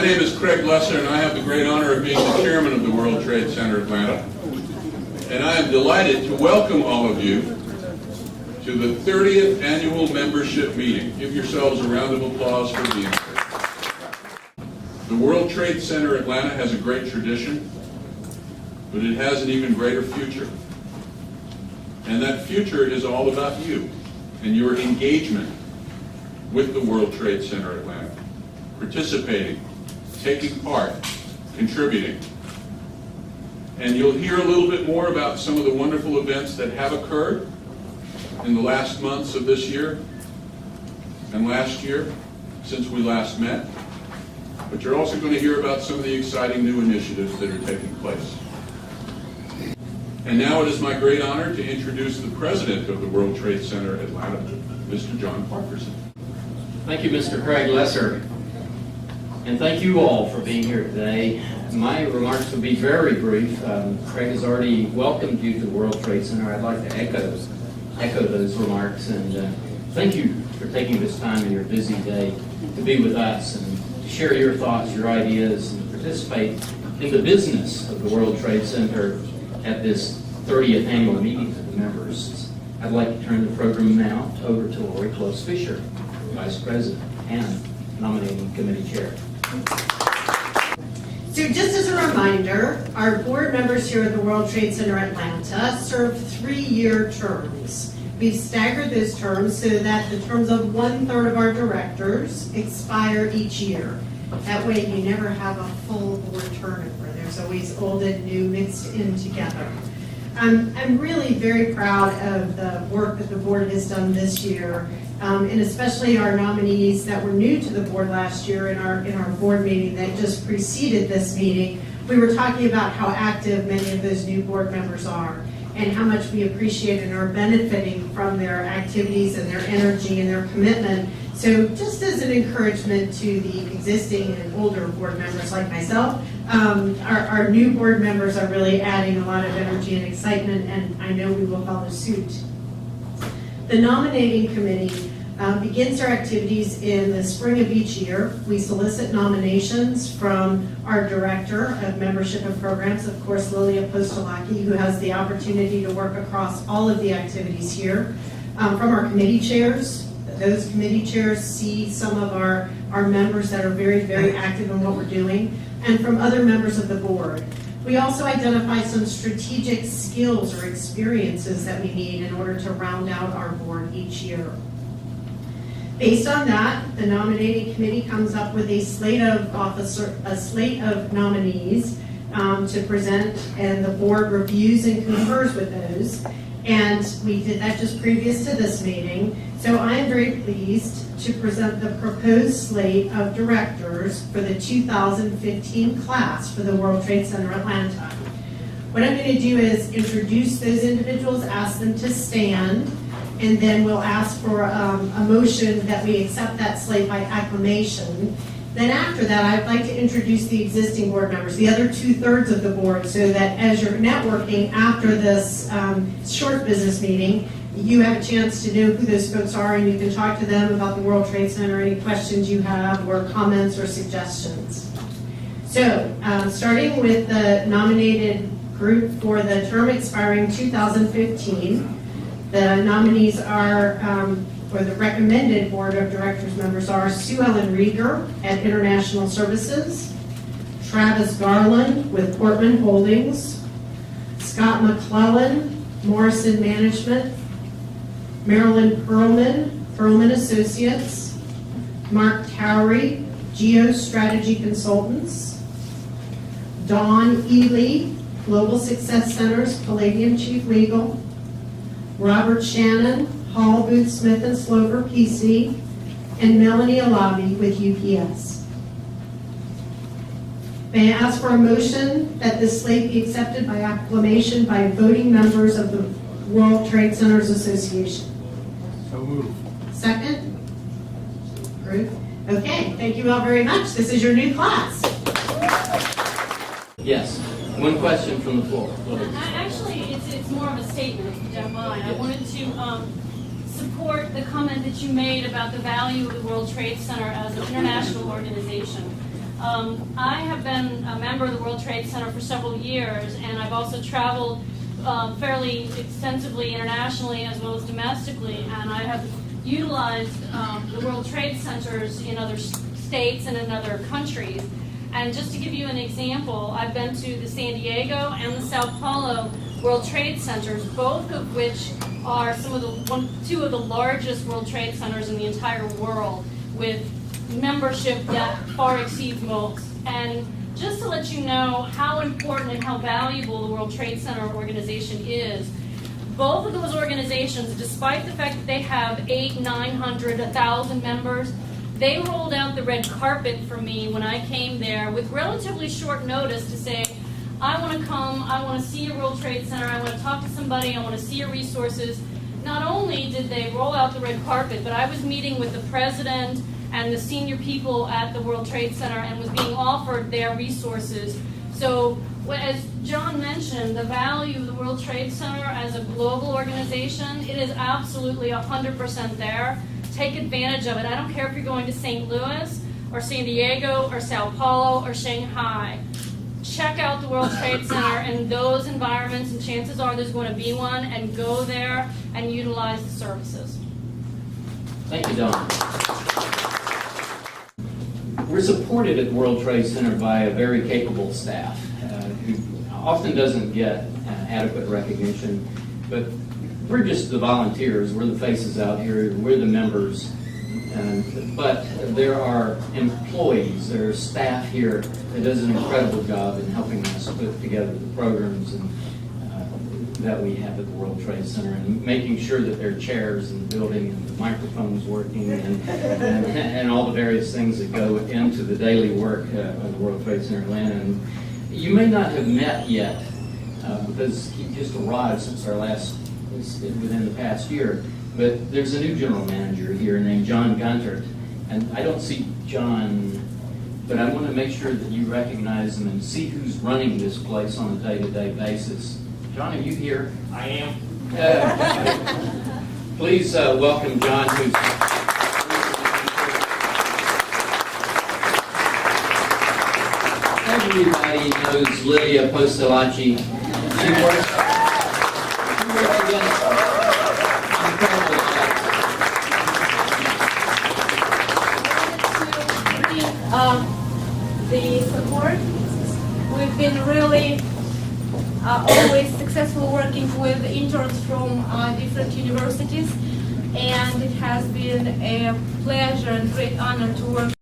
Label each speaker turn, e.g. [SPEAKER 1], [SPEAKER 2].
[SPEAKER 1] name is Craig Lesser, and I have the great honor of being the chairman of the World Trade Center Atlanta. And I am delighted to welcome all of you to the 30th annual membership meeting. Give yourselves a round of applause for being here. The World Trade Center Atlanta has a great tradition, but it has an even greater future. And that future is all about you and your engagement with the World Trade Center Atlanta. Participating, taking part, contributing. And you'll hear a little bit more about some of the wonderful events that have occurred in the last months of this year and last year since we last met. But you're also going to hear about some of the exciting new initiatives that are taking place. And now it is my great honor to introduce the president of the World Trade Center Atlanta, Mr. John Parkerson.
[SPEAKER 2] Thank you, Mr. Craig Lesser. And thank you all for being here today. My remarks will be very brief. Craig has already welcomed you to the World Trade Center. I'd like to echo those remarks and thank you for taking this time in your busy day to be with us and to share your thoughts, your ideas, and participate in the business of the World Trade Center at this 30th annual meeting of the members. I'd like to turn the program now over to Lori Close-Fisher, Vice President and Nominating Committee Chair.
[SPEAKER 3] So just as a reminder, our board members here at the World Trade Center Atlanta serve 3-year terms. We've staggered those terms so that the terms of 1/3 of our directors expire each year. That way you never have a full board turnover. There's always old and new mixed in together. I'm really very proud of the work that the board has done this year, and especially our nominees that were new to the board last year in our board meeting that just preceded this meeting. We were talking about how active many of those new board members are and how much we appreciate and are benefiting from their activities and their energy and their commitment. So just as an encouragement to the existing and older board members like myself, our new board members are really adding a lot of energy and excitement, and I know we will follow suit. The nominating committee begins our activities in the spring of each year. We solicit nominations from our director of membership and programs, of course, Lilia Postolaki, who has the opportunity to work across all of the activities here, from our committee chairs. Those committee chairs see some of our members that are very, very active in what we're doing, and from other members of the board. We also identify some strategic skills or experiences that we need in order to round out our board each year. Based on that, the nominating committee comes up with a slate of nominees to present, and the board reviews and confers with those. And we did that just previous to this meeting. So I am very pleased to present the proposed slate of directors for the 2015 class for the World Trade Center Atlanta. What I'm going to do is introduce those individuals, ask them to stand, and then we'll ask for a motion that we accept that slate by acclamation. Then after that, I'd like to introduce the existing board members, the other 2/3 of the board, so that as you're networking after this short business meeting, you have a chance to know who those folks are, and you can talk to them about the World Trade Center, any questions you have, or comments or suggestions. So, starting with the nominated group for the term expiring 2015, the nominees are, or the recommended board of directors members are Sue Ellen Rieger at International Services, Travis Garland with Portman Holdings, Scott McClellan, Morrison Management, Marilyn Perlman Associates, Mark Towery, Geostrategy Consultants, Dawn Ely, Global Success Centers, Palladium Chief Legal, Robert Shannon, Hall Booth Smith and Slover, PC, and Melanie Alavi with UPS. May I ask for a motion that this slate be accepted by acclamation by voting members of the World Trade Centers Association?
[SPEAKER 4] So moved.
[SPEAKER 3] Second? Approved. Okay, thank you all very much. This is your new class.
[SPEAKER 2] Yes, one question from the floor.
[SPEAKER 5] Actually, it's more of a statement, if you don't mind. I wanted to support the comment that you made about the value of the World Trade Center as an international organization. I have been a member of the World Trade Center for several years, and I've also traveled fairly extensively internationally as well as domestically, and I have utilized the World Trade Centers in other states and in other countries. And just to give you an example, I've been to the San Diego and the Sao Paulo World Trade Centers, both of which are two of the largest World Trade Centers in the entire world, with membership that far exceeds most. And just to let you know how important and how valuable the World Trade Center organization is, both of those organizations, despite the fact that they have 800, 900, 1,000 members, they rolled out the red carpet for me when I came there with relatively short notice to say, I want to come, I want to see your World Trade Center, I want to talk to somebody, I want to see your resources. Not only did they roll out the red carpet, but I was meeting with the president and the senior people at the World Trade Center and was being offered their resources. So, as John mentioned, the value of the World Trade Center as a global organization, it is absolutely 100% there. Take advantage of it. I don't care if you're going to St. Louis or San Diego or Sao Paulo or Shanghai. Check out the World Trade Center in those environments, and chances are there's going to be one, and go there and utilize the services.
[SPEAKER 2] Thank you, Dawn. We're supported at the World Trade Center by a very capable staff who often doesn't get adequate recognition, but we're just the volunteers. We're the faces out here. We're the members. But there are employees, there are staff here that does an incredible job in helping us put together the programs that we have at the World Trade Center, and making sure that there are chairs in the building and the microphones working and all the various things that go into the daily work of the World Trade Center Atlanta. And you may not have met yet because he just arrived since our last, within the past year. But there's a new general manager here named John Guntert, and I don't see John, but I want to make sure that you recognize him and see who's running this place on a day-to-day basis. John, are you here?
[SPEAKER 4] I am.
[SPEAKER 2] Please welcome John, who's... Everybody knows Lydia Postalacci. She works
[SPEAKER 6] the support. We've been really always successful working with interns from different universities, and it has been a pleasure and great honor to work